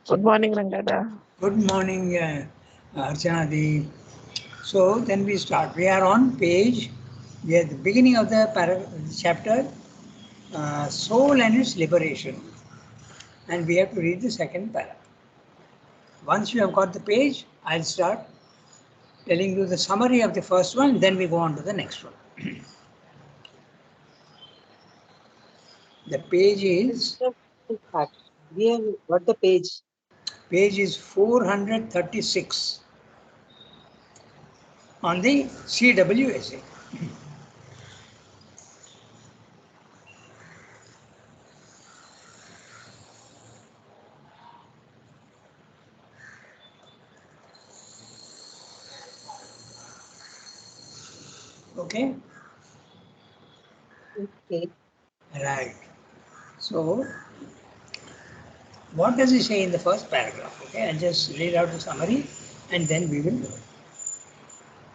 Good morning, Rangada. Good morning, Archana Di. So then we start. We are on page, we are at the beginning of the chapter, Soul and its Liberation. And we have to read the second paragraph. Once you have got the page, I'll start telling you the summary of the first one, then we go on to the next one. The page is, We have got the page. page is 436 on the CWSA. Okay? Okay. Right. So, what does he say in the first paragraph? Okay, I'll just read out the summary and then we will go.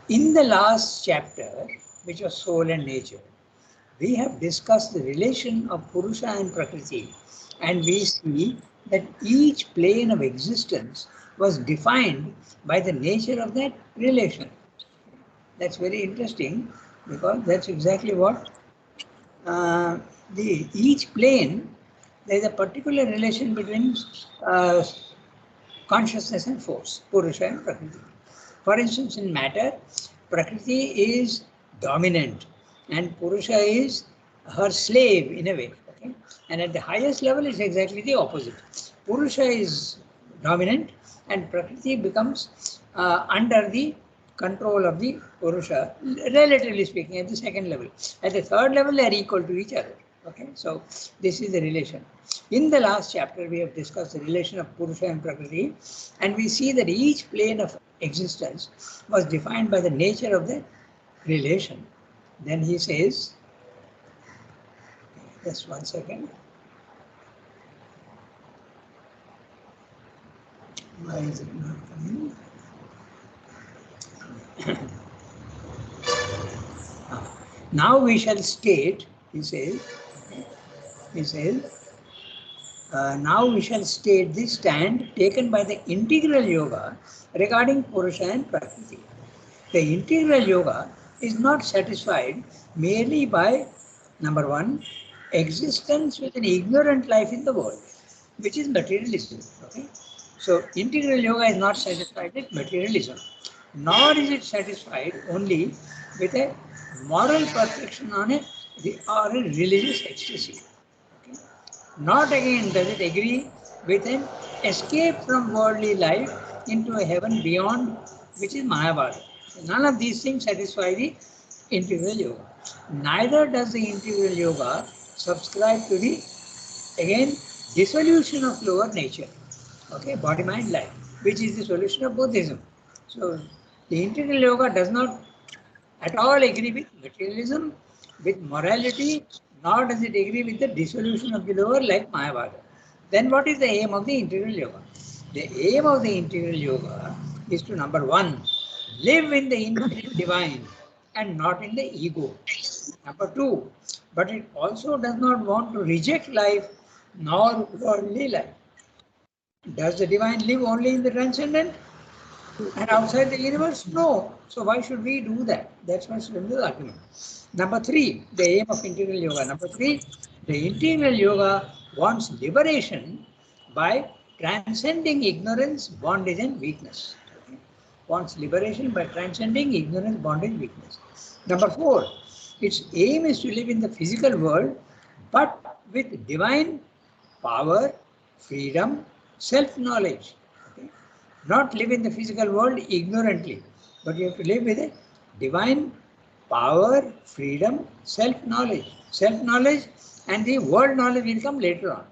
In the last chapter, which was soul and nature, we have discussed the relation of Purusha and Prakriti, and we see that each plane of existence was defined by the nature of that relation. That's very interesting because that's exactly what each plane, there is a particular relation between consciousness and force, Purusha and Prakriti. For instance, in matter, Prakriti is dominant and Purusha is her slave in a way. Okay? And at the highest level, it's exactly the opposite. Purusha is dominant and Prakriti becomes under the control of the Purusha, relatively speaking, at the second level. At the third level, they are equal to each other. Okay, so this is the relation. In the last chapter, we have discussed the relation of Purusha and Prakriti, and we see that each plane of existence was defined by the nature of the relation. Then he says, just 1 second. Why is it not coming? Now we shall state, he says, now we shall state the stand taken by the integral yoga regarding Purusha and Prakriti. The integral yoga is not satisfied merely by, number one, existence with an ignorant life in the world, which is materialism. Okay? So integral yoga is not satisfied with materialism, nor is it satisfied only with a moral perfection or a religious ecstasy. Okay? Not again does it agree with an escape from worldly life into a heaven beyond, which is Mayavada. None of these things satisfy the integral yoga. Neither does the integral yoga subscribe to the, again, dissolution of lower nature, okay, body, mind, life, which is the solution of Buddhism. So the integral yoga does not at all agree with materialism, with morality, nor does it agree with the dissolution of the lower like Mayavada. Then what is the aim of the integral yoga? The aim of the integral yoga is to, number one, live in the infinite divine and not in the ego. Number two, but it also does not want to reject life nor worldly life. Does the divine live only in the transcendent and outside the universe? No. So why should we do that? That's my simple argument. Number three, the aim of integral yoga. Number three, the integral yoga wants liberation by transcending ignorance, bondage, and weakness. Okay? Wants liberation by transcending ignorance, bondage, weakness. Number four, its aim is to live in the physical world, but with divine power, freedom, self-knowledge. Okay? Not live in the physical world ignorantly, but you have to live with a divine power, freedom, self-knowledge. Self-knowledge and the world knowledge will come later on.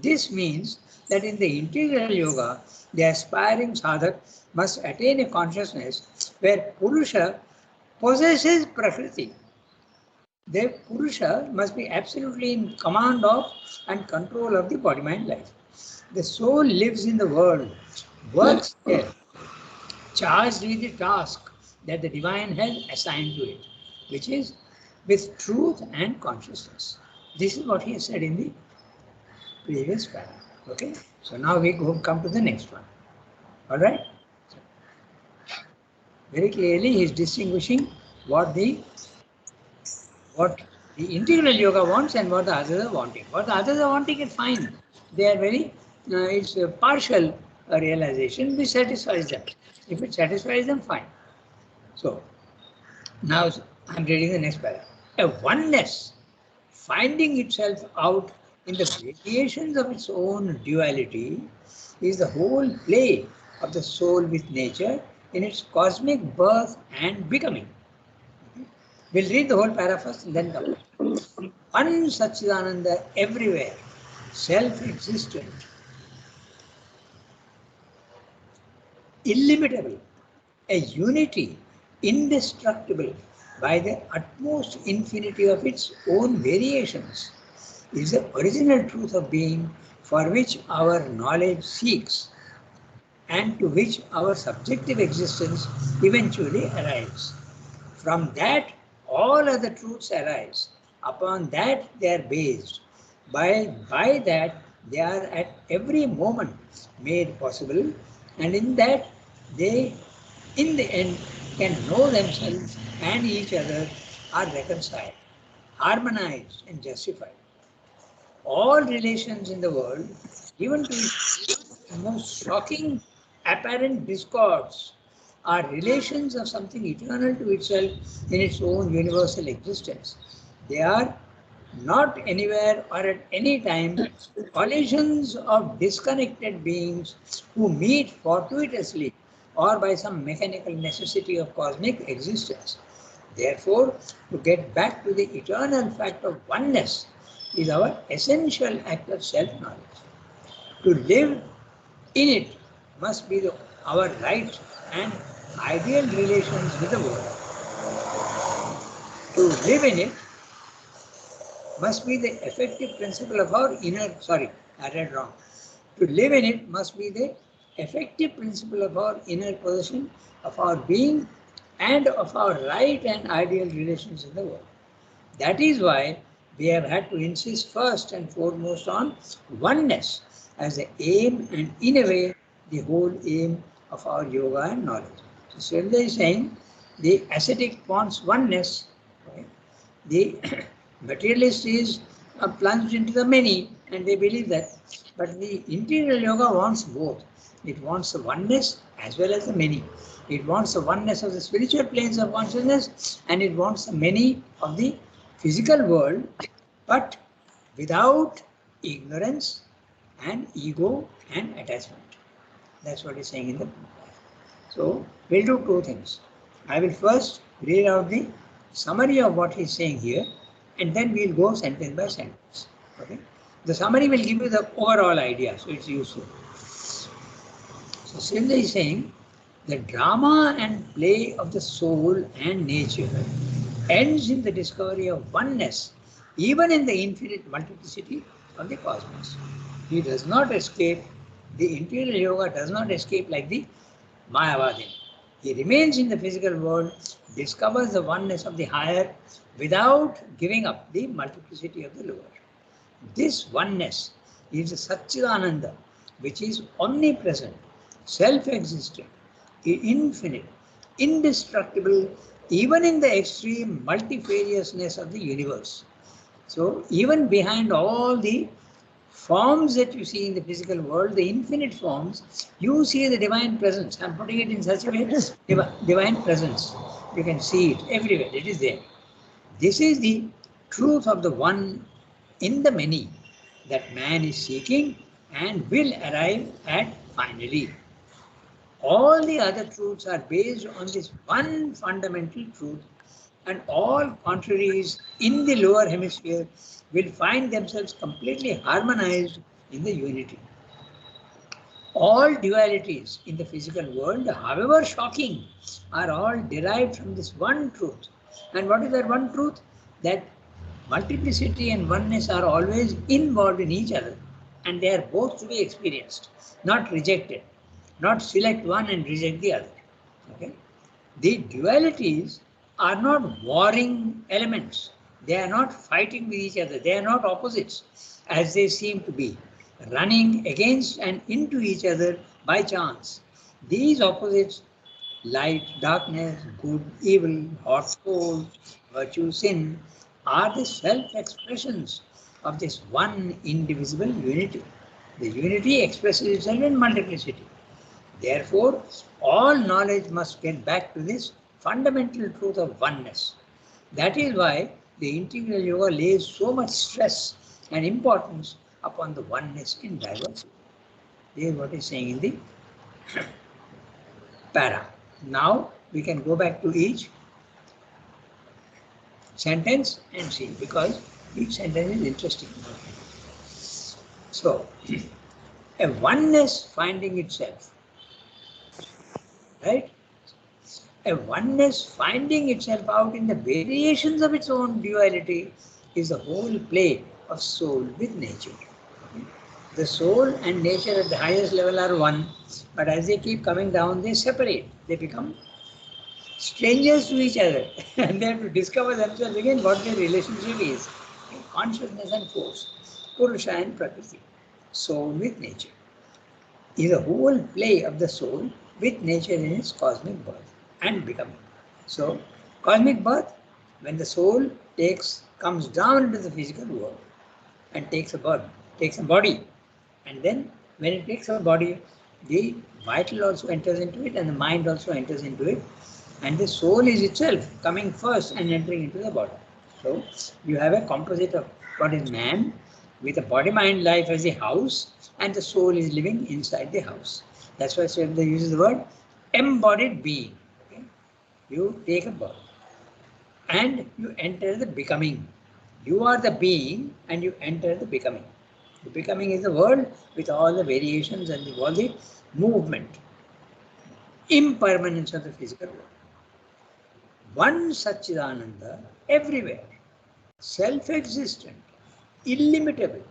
This means that in the integral yoga, the aspiring sadhak must attain a consciousness where Purusha possesses Prakriti. The Purusha must be absolutely in command of and control of the body, mind, life. The soul lives in the world, works there, charged with the task that the divine has assigned to it, which is with truth and consciousness. This is what he has said in the previous paragraph. Okay? So now we come to the next one. All right. Very clearly, he is distinguishing what the integral yoga wants and what the others are wanting. What the others are wanting is fine. They are very, it's a partial realization which satisfies them. If it satisfies them, fine. So now I'm reading the next paragraph. A oneness finding itself out in the variations of its own duality is the whole play of the soul with nature in its cosmic birth and becoming. We'll read the whole paragraph first and then come. One Satchidananda everywhere, self-existent, illimitable, a unity indestructible by the utmost infinity of its own variations, is the original truth of being for which our knowledge seeks and to which our subjective existence eventually arrives. From that, all other truths arise. Upon that, they are based. By that, they are at every moment made possible, and in that, they, in the end, can know themselves and each other, are reconciled, harmonized, and justified. All relations in the world, even to its most shocking apparent discords, are relations of something eternal to itself in its own universal existence. They are not anywhere or at any time collisions of disconnected beings who meet fortuitously or by some mechanical necessity of cosmic existence. Therefore, to get back to the eternal fact of oneness is our essential act of self-knowledge. To live in it must be our right and ideal relations with the world. To live in it must be the effective principle of our inner, sorry, I read wrong. To live in it must be the effective principle of our inner position, of our being, and of our right and ideal relations in the world. That is why we have had to insist first and foremost on oneness as the aim and, in a way, the whole aim of our yoga and knowledge. So Srila is saying the ascetic wants oneness, okay? The materialist is plunged into the many and they believe that. But the integral yoga wants both. It wants the oneness as well as the many. It wants the oneness of the spiritual planes of consciousness and it wants the many of the physical world, but without ignorance and ego and attachment. That's what he's saying in the book. So we'll do two things. I will first read out the summary of what he's saying here, and then we'll go sentence by sentence. Okay? The summary will give you the overall idea, so it's useful. So Srila is saying the drama and play of the soul and nature ends in the discovery of oneness, even in the infinite multiplicity of the cosmos. He does not escape, the integral yoga does not escape like the Mayavadi. He remains in the physical world, discovers the oneness of the higher without giving up the multiplicity of the lower. This oneness is a Satchidananda, which is omnipresent, self-existent, infinite, indestructible, even in the extreme multifariousness of the universe. So even behind all the forms that you see in the physical world, the infinite forms, you see the divine presence. I'm putting it in such a way, divine presence. You can see it everywhere, it is there. This is the truth of the one in the many that man is seeking and will arrive at finally. All the other truths are based on this one fundamental truth, and all contraries in the lower hemisphere will find themselves completely harmonized in the unity. All dualities in the physical world, however shocking, are all derived from this one truth. And what is that one truth? That multiplicity and oneness are always involved in each other, and they are both to be experienced, not rejected. Not select one and reject the other. Okay? The dualities are not warring elements. They are not fighting with each other. They are not opposites as they seem to be. running against and into each other by chance. These opposites, light, darkness, good, evil, hot, cold, virtue, sin, are the self-expressions of this one indivisible unity. The unity expresses itself in multiplicity. Therefore, all knowledge must get back to this fundamental truth of oneness. That is why the integral yoga lays so much stress and importance upon the oneness in diversity. This is what is saying in the para. Now we can go back to each sentence and see, because each sentence is interesting. So, a oneness finding itself, right? A oneness finding itself out in the variations of its own duality is the whole play of soul with nature. The soul and nature at the highest level are one, but as they keep coming down, they separate. They become strangers to each other, and they have to discover themselves again what their relationship is. Consciousness and force, Purusha and Prakriti, soul with nature, is a whole play of the soul with nature in its cosmic birth and becoming. So, cosmic birth, when the soul comes down into the physical world and takes a body, and then when it takes a body, the vital also enters into it and the mind also enters into it, and the soul is itself coming first and entering into the body. So you have a composite of what is man with a body, mind, life as a house, and the soul is living inside the house. That's why they use the word embodied being. Okay? You take a body and you enter the becoming. You are the being and you enter the becoming. The becoming is the world with all the variations and all the movement, impermanence of the physical world. One Satchidananda everywhere, self-existent, illimitable,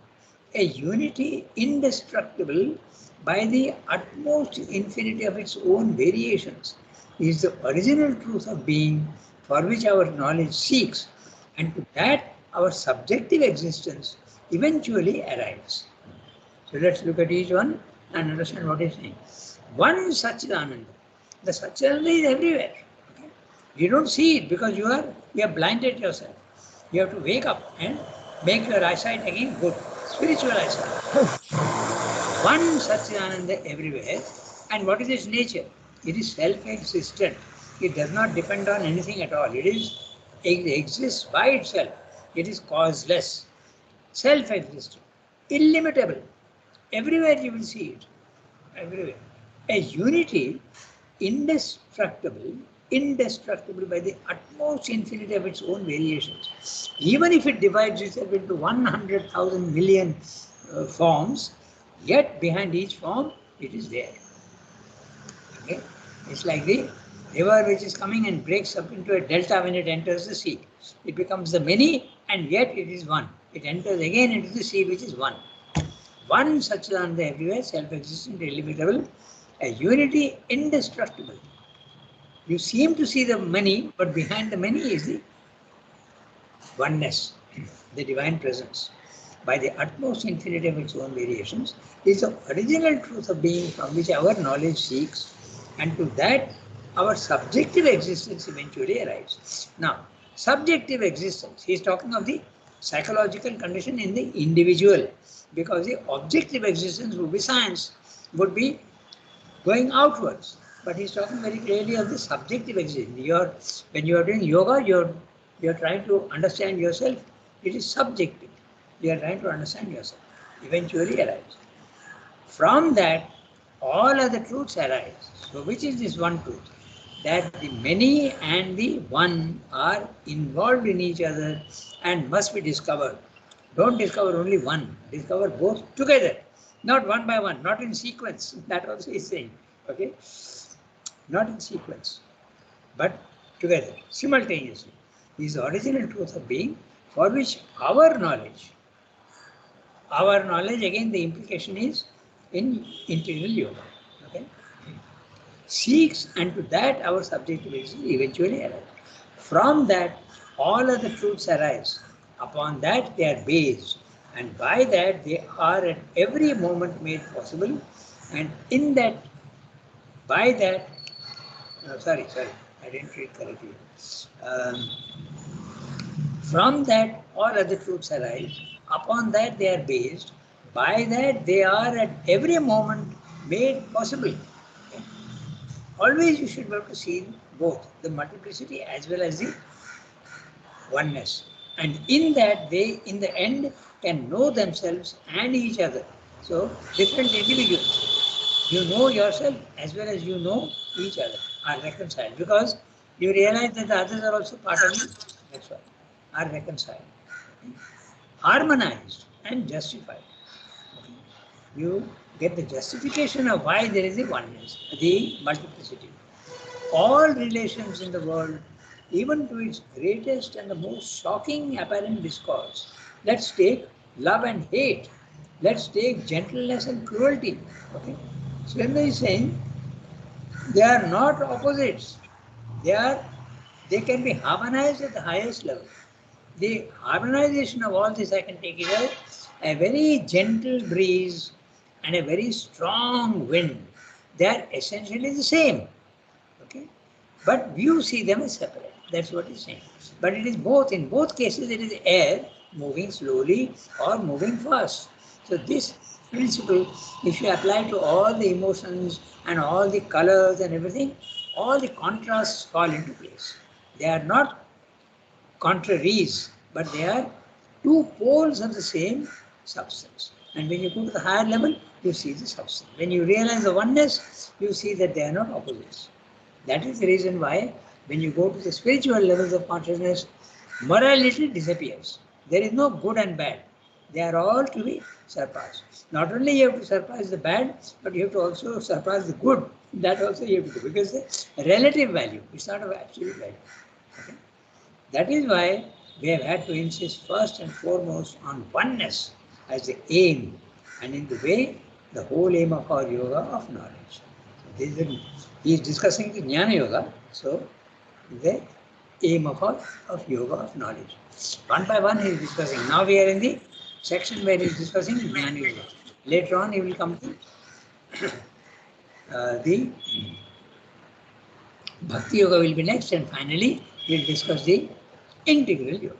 a unity indestructible by the utmost infinity of its own variations, is the original truth of being for which our knowledge seeks, and to that our subjective existence eventually arrives. So let's look at each one and understand what he's saying. One Satchidananda. The Satchidananda is everywhere. Okay? You don't see it because you have blinded yourself. You have to wake up and make your eyesight again good. Spiritual eyesight. One Satchidananda everywhere. And what is its nature? It is self-existent. It does not depend on anything at all. It exists by itself. It is causeless, self-existent, illimitable. Everywhere you will see it. Everywhere. A unity indestructible by the utmost infinity of its own variations. Even if it divides itself into 100,000 million forms, yet behind each form it is there. Okay? It's like the river which is coming and breaks up into a delta when it enters the sea. It becomes the many and yet it is one. It enters again into the sea which is one. One Satchidananda everywhere, self-existent, illimitable, a unity indestructible. You seem to see the many, but behind the many is the oneness, the divine presence. By the utmost infinity of its own variations, is the original truth of being from which our knowledge seeks, and to that our subjective existence eventually arrives. Now, subjective existence, he is talking of the psychological condition in the individual, because the objective existence would be science, would be going outwards. But he's talking very clearly of the subjective existence. When you are doing yoga, you're trying to understand yourself. It is subjective. You are trying to understand yourself. Eventually arrives. From that, all other truths arise. So which is this one truth? That the many and the one are involved in each other and must be discovered. Don't discover only one. Discover both together. Not one by one, not in sequence. That also is saying. Okay? Not in sequence, but together, simultaneously. Is the original truth of being, for which our knowledge, again the implication is in integral yoga. Okay? Seeks, and to that our subjective existence eventually arrives. From that, all other truths arise. Upon that they are based, And by that, they are at every moment made possible. And in that, by that, sorry, I didn't read correctly. Um, from that, all other truths arise. Upon that, they are based. By that, they are at every moment made possible. Okay? Always you should be able to see both the multiplicity as well as the oneness. And in that, they, in the end, can know themselves and each other. So, different individuals, you know yourself as well as you know each other, are reconciled because you realize that the others are also part of you. That's why, are reconciled, harmonized, and justified. Okay. You get the justification of why there is a oneness, the multiplicity. All relations in the world, even to its greatest and the most shocking apparent discords. Let's take love and hate. Let's take gentleness and cruelty. Okay? Swendra is saying they are not opposites. They are they can be harmonized at the highest level. The harmonization of all this I can take it as a very gentle breeze and a very strong wind. They are essentially the same. Okay? But you see them as separate. That's what he's saying. But it is both. In both cases, it is air moving slowly or moving fast. So this principle, if you apply to all the emotions and all the colors and everything, all the contrasts fall into place. They are not contraries, but they are two poles of the same substance. And when you go to the higher level, you see the substance. When you realize the oneness, you see that they are not opposites. That is the reason why when you go to the spiritual levels of consciousness, morality disappears. There is no good and bad. They are all to be surpassed. Not only you have to surpass the bad, but you have to also surpass the good. That also you have to do because the relative value, it's not of absolute value. Okay? That is why we have had to insist first and foremost on oneness as the aim, and in the way, the whole aim of our yoga of knowledge. So he is discussing the Jnana Yoga, so the aim of yoga of knowledge. One by one he is discussing. Now we are in the section where he is discussing Jnana Yoga. Later on he will come to the Bhakti Yoga will be next, and finally we will discuss the integral yoga.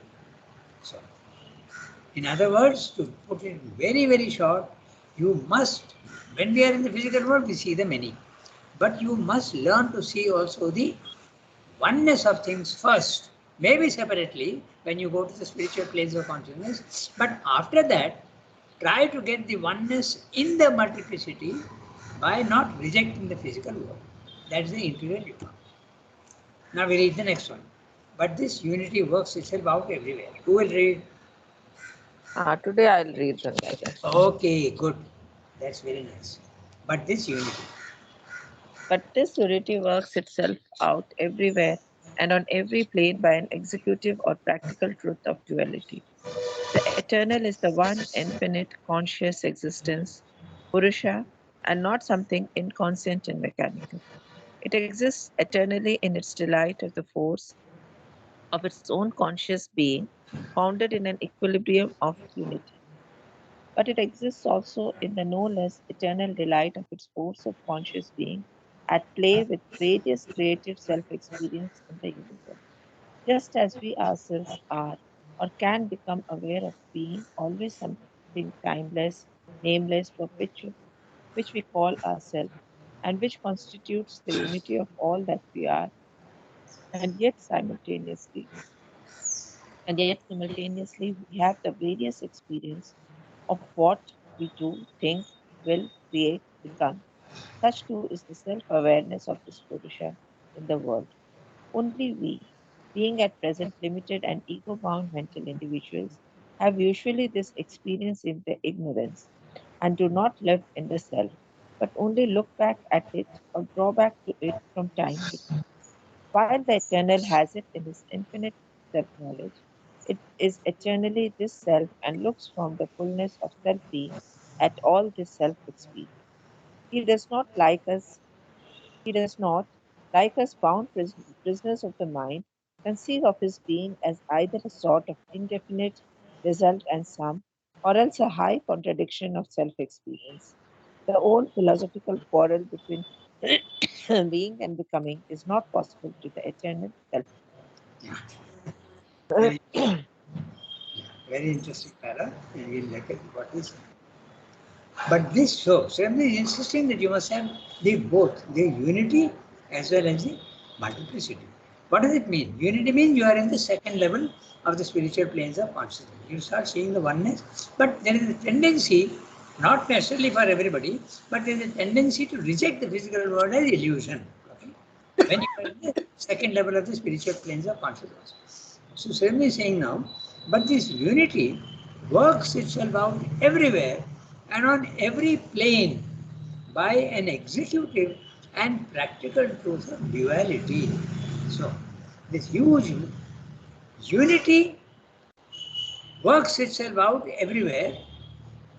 So, in other words, to put it very, very short, you must, when we are in the physical world, we see the many. But you must learn to see also the oneness of things first, maybe separately when you go to the spiritual planes of consciousness. But after that, try to get the oneness in the multiplicity by not rejecting the physical world. That's the integral yoga. Now we read the next one. But this unity works itself out everywhere. Who will read? Today I'll read Rangaja. Okay, good. That's very nice. But this unity. But this unity works itself out everywhere and on every plane by an executive or practical truth of duality. The eternal is the one infinite conscious existence, Purusha, and not something inconscient and mechanical. It exists eternally in its delight of the force of its own conscious being, founded in an equilibrium of unity. But it exists also in the no less eternal delight of its force of conscious being at play with various creative self experience in the universe, just as we ourselves are or can become aware of being always something timeless, nameless, perpetual, which we call ourselves, and which constitutes the unity of all that we are, and yet simultaneously we have the various experience of what we do, think, will, create, become. Such too is the self awareness of this Purusha in the world. Only we, being at present limited and ego bound mental individuals, have usually this experience in their ignorance and do not live in the self, but only look back at it or draw back to it from time to time. While the eternal has it in his infinite self knowledge, it is eternally this self and looks from the fullness of self being at all this self experience. He does not like us, he does not, like us bound prisoners of the mind, conceive of his being as either a sort of indefinite result and sum, or else a high contradiction of self experience. The old philosophical quarrel between being and becoming is not possible to the eternal self. Yeah. Very, yeah, very interesting para, and we'll look at what is. But this shows, Swami is insisting that you must have the both, the unity as well as the multiplicity. What does it mean? Unity means you are in the second level of the spiritual planes of consciousness. You start seeing the oneness, but there is a tendency, not necessarily for everybody, but there is a tendency to reject the physical world as illusion. Okay? When you are in the second level of the spiritual planes of consciousness. So Swami is saying now, but this unity works itself out everywhere and on every plane by an executive and practical truth of duality. So, this huge unity works itself out everywhere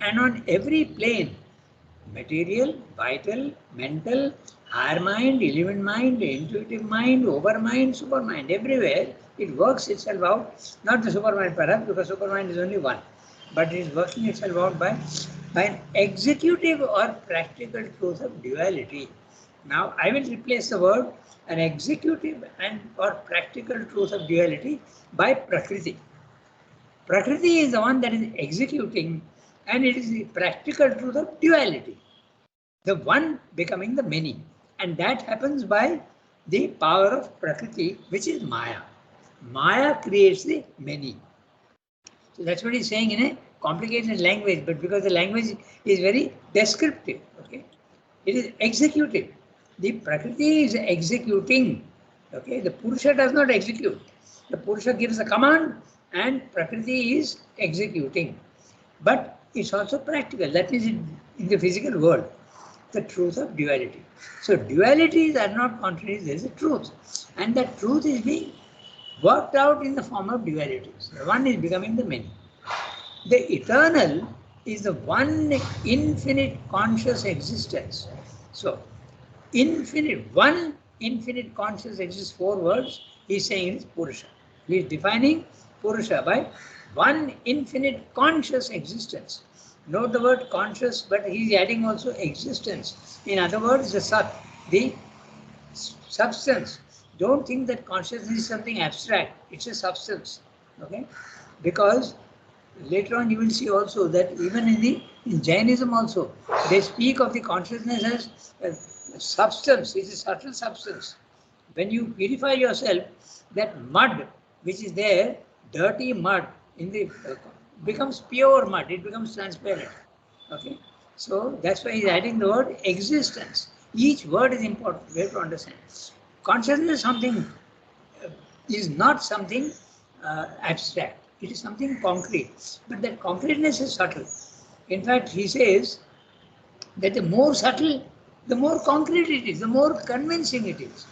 and on every plane, material, vital, mental, higher mind, eleven mind, intuitive mind, overmind, supermind, everywhere it works itself out. Not the supermind perhaps, because supermind is only one, but it is working itself out by an executive or practical truth of duality. Now I will replace the word an executive and or practical truth of duality by Prakriti. Prakriti is the one that is executing, and it is the practical truth of duality, the one becoming the many. And that happens by the power of Prakriti, which is Maya. Maya creates the many. So that's what he's saying in a complicated language, but because the language is very descriptive, okay? It is executive. The Prakriti is executing, okay? The Purusha does not execute. The Purusha gives a command and Prakriti is executing. But it's also practical. That is in the physical world, the truth of duality. So dualities are not contraries, there is a truth. And that truth is being worked out in the form of dualities. The one is becoming the many. The eternal is the one infinite conscious existence. So, one infinite conscious exists, 4 words, he is saying it is Purusha. He is defining Purusha by one infinite conscious existence. Note the word conscious, but he is adding also existence. In other words, the substance. Don't think that consciousness is something abstract. It's a substance. Okay? Because later on you will see also that even in Jainism also, they speak of the consciousness as a substance. It's a subtle substance. When you purify yourself, that mud which is there, dirty mud, becomes pure mud. It becomes transparent. Okay? So that's why he's adding the word existence. Each word is important. We have to understand. Consciousness is not something abstract. It is something concrete. But that concreteness is subtle. In fact, he says that the more subtle, the more concrete it is, the more convincing it is.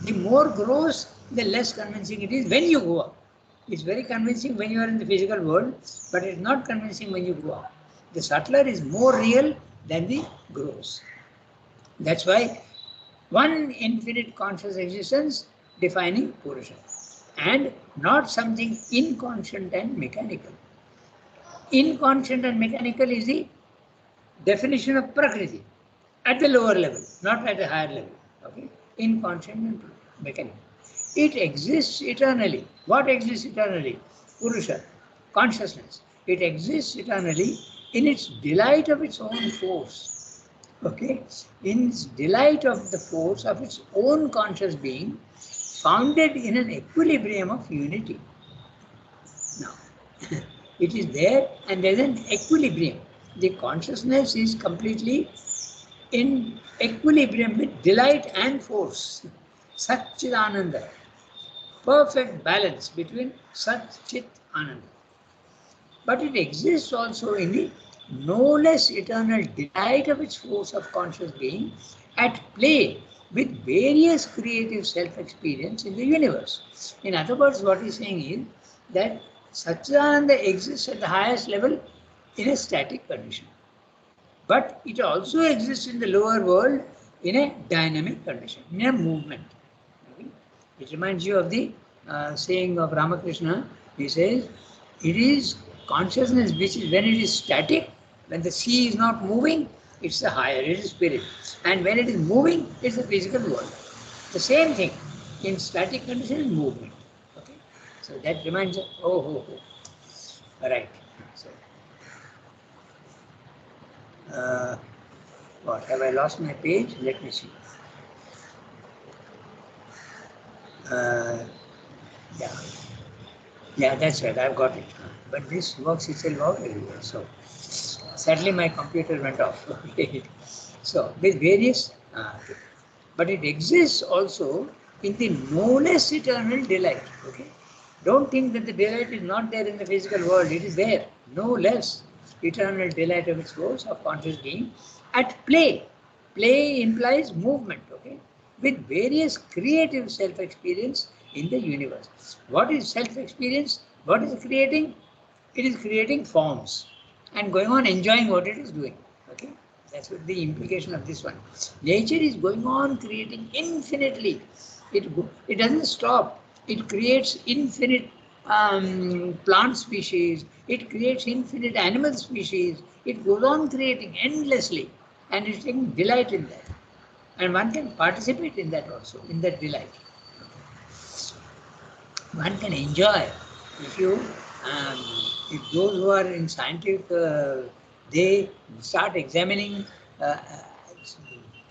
The more gross, the less convincing it is when you go up. It's very convincing when you are in the physical world, but it's not convincing when you go up. The subtler is more real than the gross. That's why one infinite conscious existence defining Purusha, and not something inconscient and mechanical. Inconscient and mechanical is the definition of Prakriti at the lower level, not at a higher level. Okay? Inconscient and mechanical. It exists eternally. What exists eternally? Purusha, consciousness. It exists eternally in its delight of its own force. Okay? In its delight of the force of its own conscious being, founded in an equilibrium of unity. Now, it is there and there is an equilibrium. The consciousness is completely in equilibrium with delight and force. Satchidananda. Perfect balance between Sat, Chit, Ananda. But it exists also in the no less eternal delight of its force of conscious being at play with various creative self-experience in the universe. In other words, what he's saying is that Satchidananda exists at the highest level in a static condition. But it also exists in the lower world in a dynamic condition, in a movement. Okay? It reminds you of the saying of Ramakrishna. He says, it is Consciousness, which is when it is static, when the sea is not moving, it's the higher, it is spirit. And when it is moving, it's the physical world. The same thing. In static condition is movement. Okay? So that reminds us, right. So, what, have I lost my page? Let me see. Yeah. Yeah, that's right, I've got it. But this works itself out everywhere. So sadly my computer went off. Okay. So with various, but it exists also in the no less eternal delight. Okay. Don't think that the delight is not there in the physical world. It is there. No less eternal delight of its source of conscious being at play. Play implies movement. Okay. With various creative self-experience in the universe. What is self-experience? What is it creating? It is creating forms and going on enjoying what it is doing. Okay, that's what the implication of this one. Nature is going on creating infinitely. It doesn't stop. It creates infinite plant species. It creates infinite animal species. It goes on creating endlessly, and it's taking delight in that. And one can participate in that also, in that delight. One can enjoy if you um, if those who are in scientific they start examining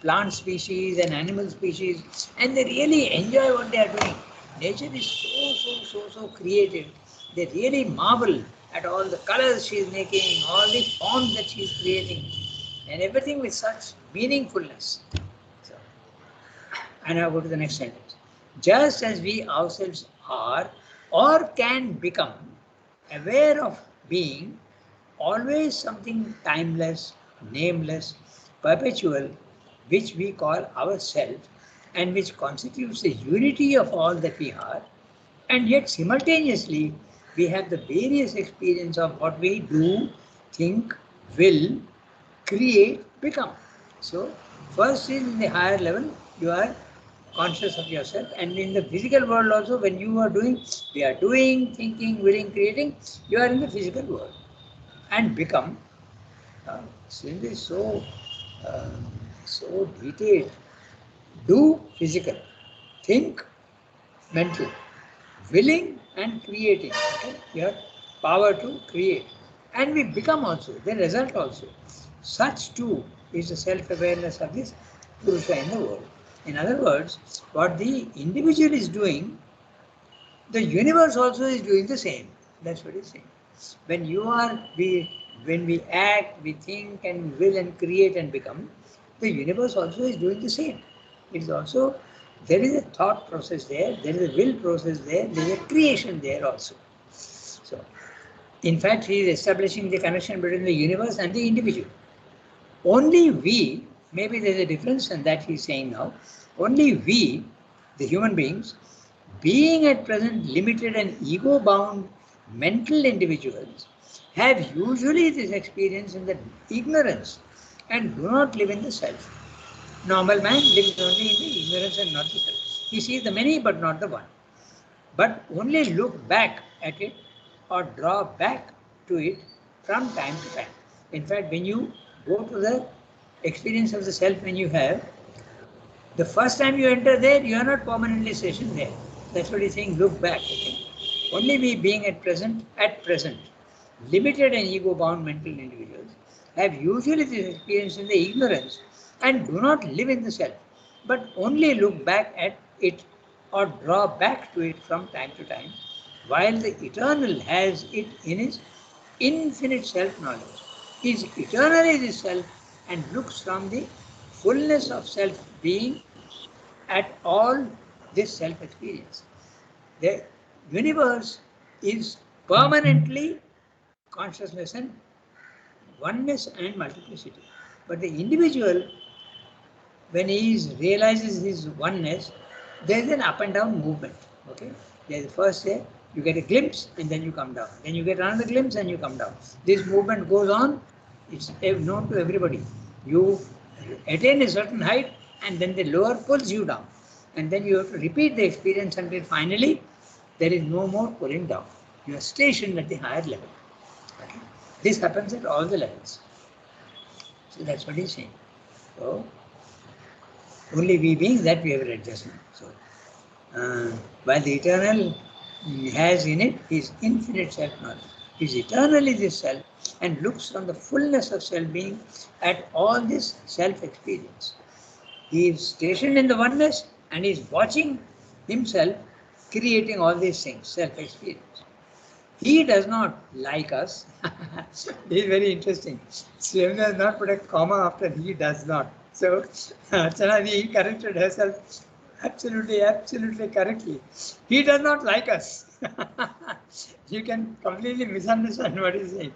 plant species and animal species and they really enjoy what they are doing. Nature is so creative. They really marvel at all the colors she is making, all the forms that she is creating, and everything with such meaningfulness. So, and now go to the next sentence. Just as we ourselves are or can become aware of being always something timeless, nameless, perpetual, which we call ourself and which constitutes the unity of all that we are, and yet simultaneously we have the various experience of what we do, think, will, create, become. So first is in the higher level, you are conscious of yourself, and in the physical world also, when you are doing, we are doing, thinking, willing, creating, you are in the physical world. And become, simply so detailed. Do physical, think mental, willing and creating. Okay? You have power to create. And we become also, the result also. Such too is the self-awareness of this Purusha in the world. In other words, what the individual is doing, the universe also is doing the same. That's what he's saying. When we act, we think and will and create and become, the universe also is doing the same. It is also, there is a thought process there is a will process there is a creation there also. So, in fact, he is establishing the connection between the universe and the individual. Only we, maybe there's a difference in that he's saying now, only we, the human beings, being at present limited and ego-bound mental individuals, have usually this experience in the ignorance and do not live in the self. Normal man lives only in the ignorance and not the self. He sees the many but not the one. But only look back at it or draw back to it from time to time. In fact, when you go to the experience of the self when you have, the first time you enter there, you are not permanently stationed there. That's what he's saying, look back. Okay? Only we being at present, limited and ego-bound mental individuals have usually this experience in the ignorance and do not live in the self, but only look back at it or draw back to it from time to time, while the eternal has it in his infinite self-knowledge, is eternally the self and looks from the fullness of self-being at all this self-experience. The universe is permanently consciousness and oneness and multiplicity. But the individual, when he realizes his oneness, there is an up and down movement. Okay, there is first say you get a glimpse and then you come down. Then you get another glimpse and you come down. This movement goes on. It's known to everybody. You attain a certain height and then the lower pulls you down. And then you have to repeat the experience until finally there is no more pulling down. You are stationed at the higher level. Okay? This happens at all the levels. So that's what he's saying. So only we being that we have read just now. So while the eternal has in it his infinite self-knowledge, is eternally this self and looks on the fullness of self-being at all this self-experience. He is stationed in the oneness and is watching himself creating all these things, self-experience. He does not like us. This is very interesting. Srivna has not put a comma after he does not. So Chanadi corrected herself absolutely correctly. He does not like us. You can completely misunderstand what he's saying.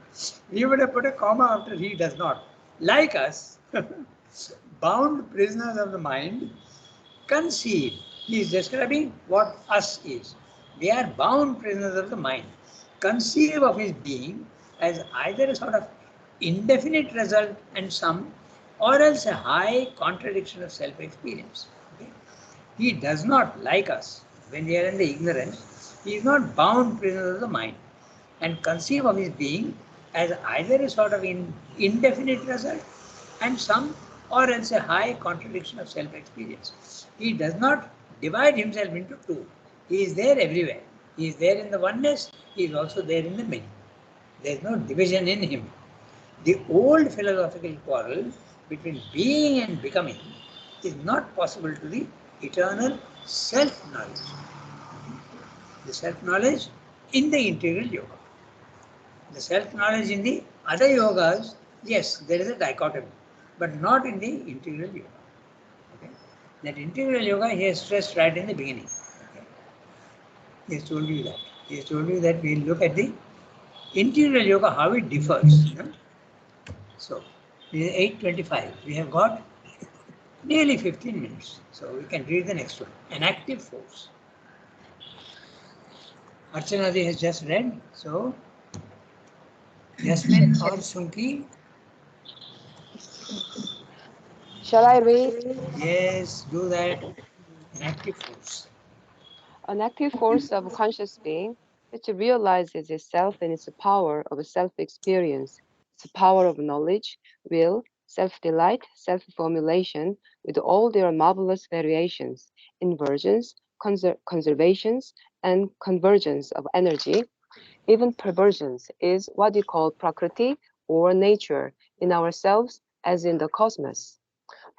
We would have put a comma after he does not. Like us, bound prisoners of the mind, conceive. He is describing what us is. They are bound prisoners of the mind. Conceive of his being as either a sort of indefinite result and sum, or else a high contradiction of self-experience. Okay? He does not like us when we are in the ignorance. He is not bound prisoners of the mind and conceive of his being as either a sort of indefinite result and sum, or else a high contradiction of self-experience. He does not divide himself into two. He is there everywhere. He is there in the oneness, he is also there in the many. There is no division in him. The old philosophical quarrel between being and becoming is not possible to the eternal self-knowledge. The self-knowledge in the integral yoga. The self-knowledge in the other yogas, yes, there is a dichotomy, but not in the integral yoga. Okay? That integral yoga he has stressed right in the beginning. Okay? He has told you that. He has told you that we will look at the integral yoga, how it differs. You know? So, it is 8:25. We have got nearly 15 minutes. So, we can read the next one. An active force. Archanadi has just read. So, Yasmin or Sunki? Shall I read? Yes, do that. An active force. An active force of conscious being, which realizes itself in its power of self-experience, its power of knowledge, will, self-delight, self-formulation, with all their marvelous variations, inversions, conservations, and convergence of energy, even perversions, is what we call prakriti or nature in ourselves as in the cosmos.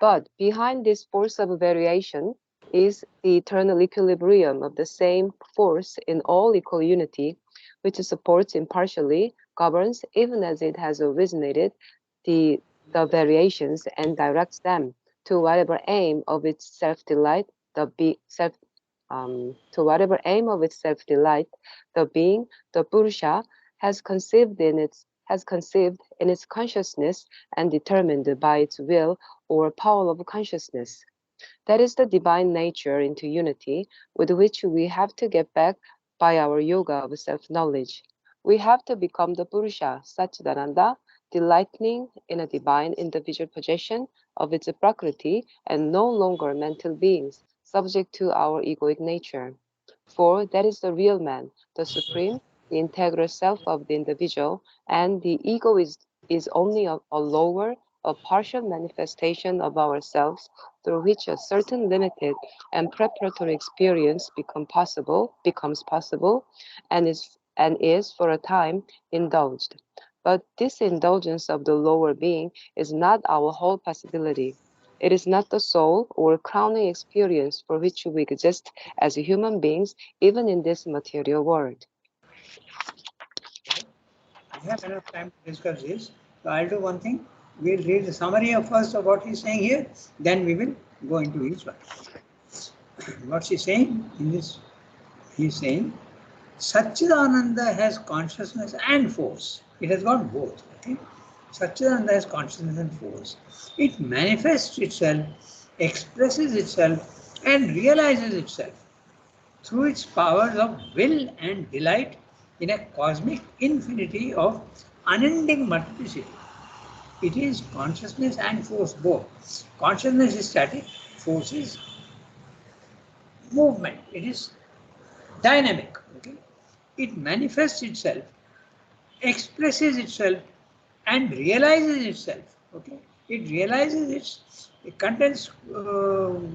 But behind this force of variation is the eternal equilibrium of the same force in all equal unity, which supports impartially, governs even as it has originated the variations and directs them to whatever aim of its self-delight, to whatever aim of its self-delight, the being, the Purusha, has conceived in its consciousness and determined by its will or power of consciousness. That is the divine nature into unity with which we have to get back by our yoga of self-knowledge. We have to become the Purusha, Satchidananda, delighting in a divine individual possession of its prakriti and no longer mental beings subject to our egoic nature. For that is the real man, the supreme, the integral self of the individual, and the ego is only a lower, a partial manifestation of ourselves through which a certain limited and preparatory experience becomes possible and is for a time indulged. But this indulgence of the lower being is not our whole possibility. It is not the sole or crowning experience for which we exist as human beings, even in this material world. We have enough time to discuss this. So I'll do one thing. We'll read the summary of first of what he's saying here, then we will go into each one. What's he saying in this? He's saying Satchidananda has consciousness and force. It has got both. Okay? Satchidananda has consciousness and force. It manifests itself, expresses itself, and realizes itself through its powers of will and delight in a cosmic infinity of unending multiplicity. It is consciousness and force both. Consciousness is static, force is movement, it is dynamic. Okay? It manifests itself expresses itself and realizes itself. Okay, it realizes its contents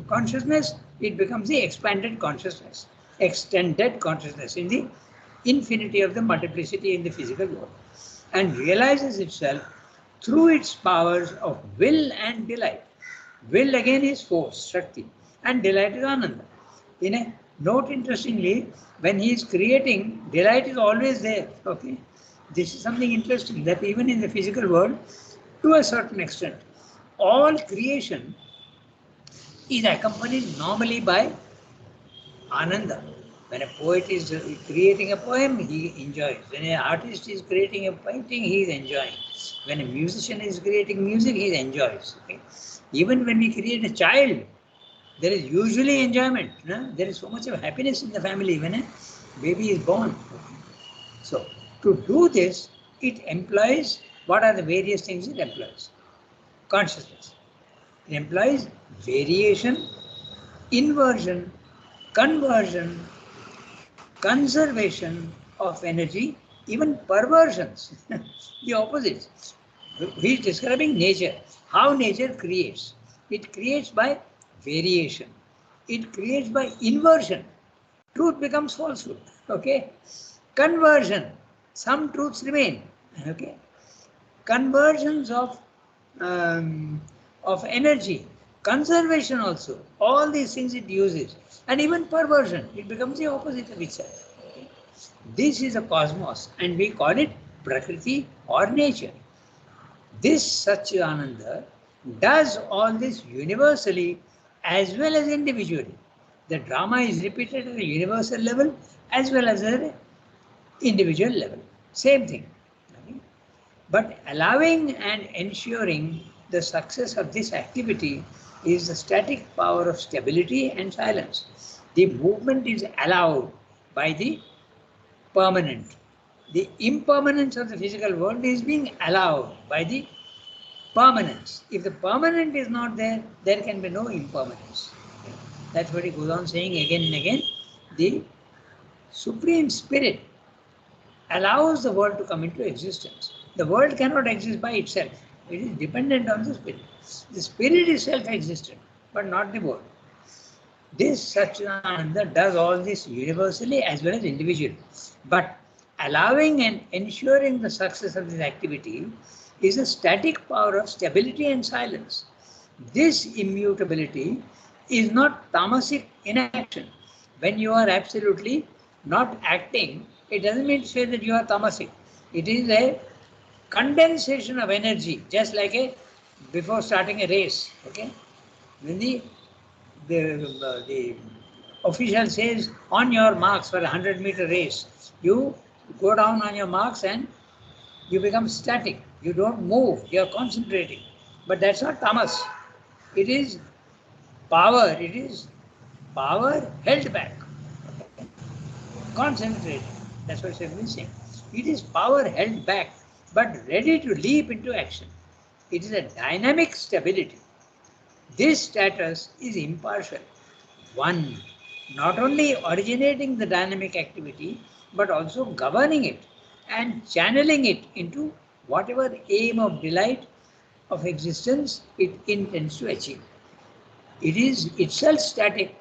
consciousness. It becomes the expanded consciousness, extended consciousness in the infinity of the multiplicity in the physical world, and realizes itself through its powers of will and delight. Will again is force, Shakti, and delight is Ananda. In a note, interestingly, when he is creating, delight is always there. Okay, this is something interesting that even in the physical world, to a certain extent, all creation is accompanied normally by Ananda. When a poet is creating a poem, he enjoys. When an artist is creating a painting, he is enjoying. When a musician is creating music, he enjoys. Okay? Even when we create a child, there is usually enjoyment. No? There is so much of happiness in the family when a baby is born. So, to do this, it employs, what are the various things it employs? Consciousness. It employs variation, inversion, conversion, conservation of energy, even perversions, the opposites. He is describing nature, how nature creates. It creates by variation. It creates by inversion. Truth becomes falsehood. Okay. Conversion. Some truths remain. Okay. Conversions of energy. Conservation also. All these things it uses. And even perversion. It becomes the opposite of itself. Okay. This is a cosmos and we call it Prakriti or nature. This Satchidananda does all this universally as well as individually. The drama is repeated at a universal level as well as at an individual level. Same thing. Okay? But allowing and ensuring the success of this activity is the static power of stability and silence. The movement is allowed by the permanent. The impermanence of the physical world is being allowed by the permanence. If the permanent is not there, there can be no impermanence. That's what he goes on saying again and again. The Supreme Spirit allows the world to come into existence. The world cannot exist by itself. It is dependent on the Spirit. The Spirit is self-existent, but not the world. This Satchidananda does all this universally as well as individually. But allowing and ensuring the success of this activity is a static power of stability and silence. This immutability is not tamasic inaction. When you are absolutely not acting, it doesn't mean to say that you are tamasic. It is a condensation of energy, just like a before starting a race. Okay, when the official says on your marks for a 100-meter race, you go down on your marks and you become static. You don't move. You are concentrating. But that's not tamas. It is power. It is power held back. Concentrated. That's what I'm saying. It is power held back, but ready to leap into action. It is a dynamic stability. This status is impartial. One, not only originating the dynamic activity, but also governing it and channeling it into whatever aim of delight of existence it intends to achieve. It is itself static,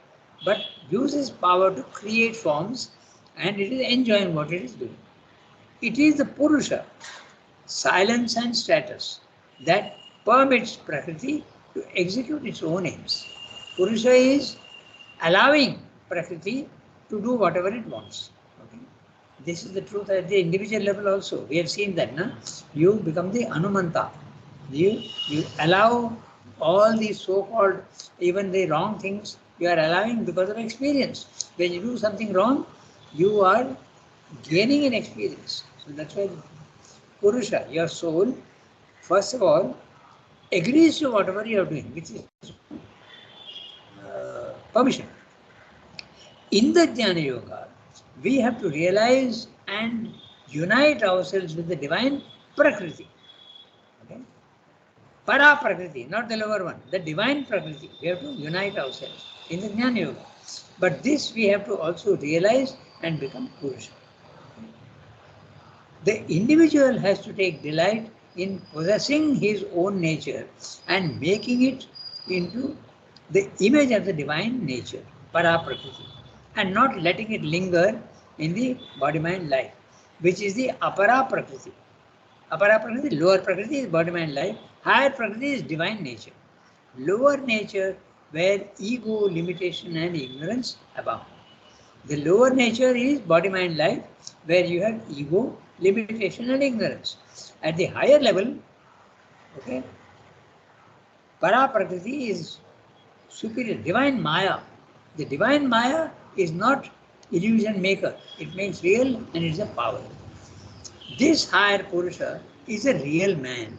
but uses power to create forms and it is enjoying what it is doing. It is the Purusha, silence and status, that permits Prakriti to execute its own aims. Purusha is allowing Prakriti to do whatever it wants. Okay? This is the truth at the individual level also. We have seen that. No? You become the Anumanta. You allow all these so-called, even the wrong things, you are allowing because of experience. When you do something wrong, you are gaining an experience. So that's why Purusha, your soul, first of all, agrees to whatever you are doing, which is permission. In the Jnana Yoga, we have to realize and unite ourselves with the divine Prakriti. Okay? Para Prakriti, not the lower one, the divine Prakriti. We have to unite ourselves in the Jnana Yoga. But this we have to also realize and become Purusha. The individual has to take delight in possessing his own nature and making it into the image of the divine nature, Paraprakriti, and not letting it linger in the body-mind life, which is the Apara Prakriti. Apara Prakriti, lower Prakriti is body-mind life, higher Prakriti is divine nature. Lower nature where ego, limitation and ignorance abound. The lower nature is body-mind life where you have ego, limitation and ignorance. At the higher level, okay, Para Prakriti is superior, divine Maya. The divine Maya is not illusion maker. It makes real and it's a power. This higher Purusha is a real man.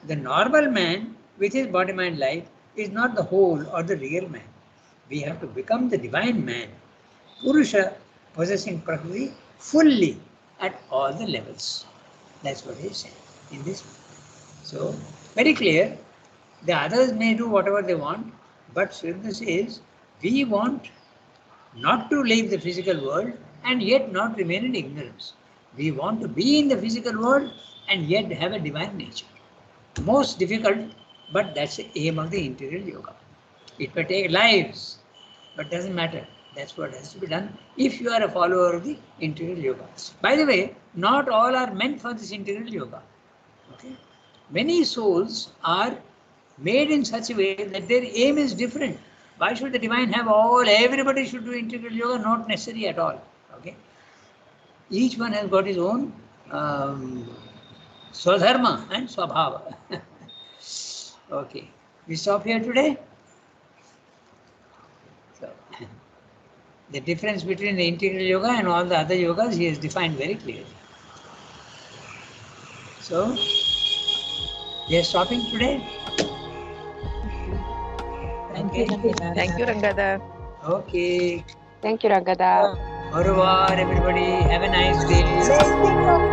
The normal man with his body-mind life is not the whole or the real man. We have to become the divine man. Purusha possessing Prakriti fully at all the levels. That's what he is saying in this. So, very clear. The others may do whatever they want, but Sridhar says, we want not to leave the physical world and yet not remain in ignorance. We want to be in the physical world and yet have a divine nature. Most difficult, but that's the aim of the integral yoga. It may take lives, but doesn't matter. That's what has to be done if you are a follower of the integral yoga. By the way, not all are meant for this integral yoga. Okay? Many souls are made in such a way that their aim is different. Why should the divine have everybody should do integral yoga? Not necessary at all. Okay? Each one has got his own swadharma and swabhava. Okay. We stop here today. So, the difference between the integral yoga and all the other yogas he has defined very clearly. So, we are stopping today. Okay. Thank you, Rangada. Okay. Thank you, Rangada. Au revoir, everybody. Have a nice day. Amazing,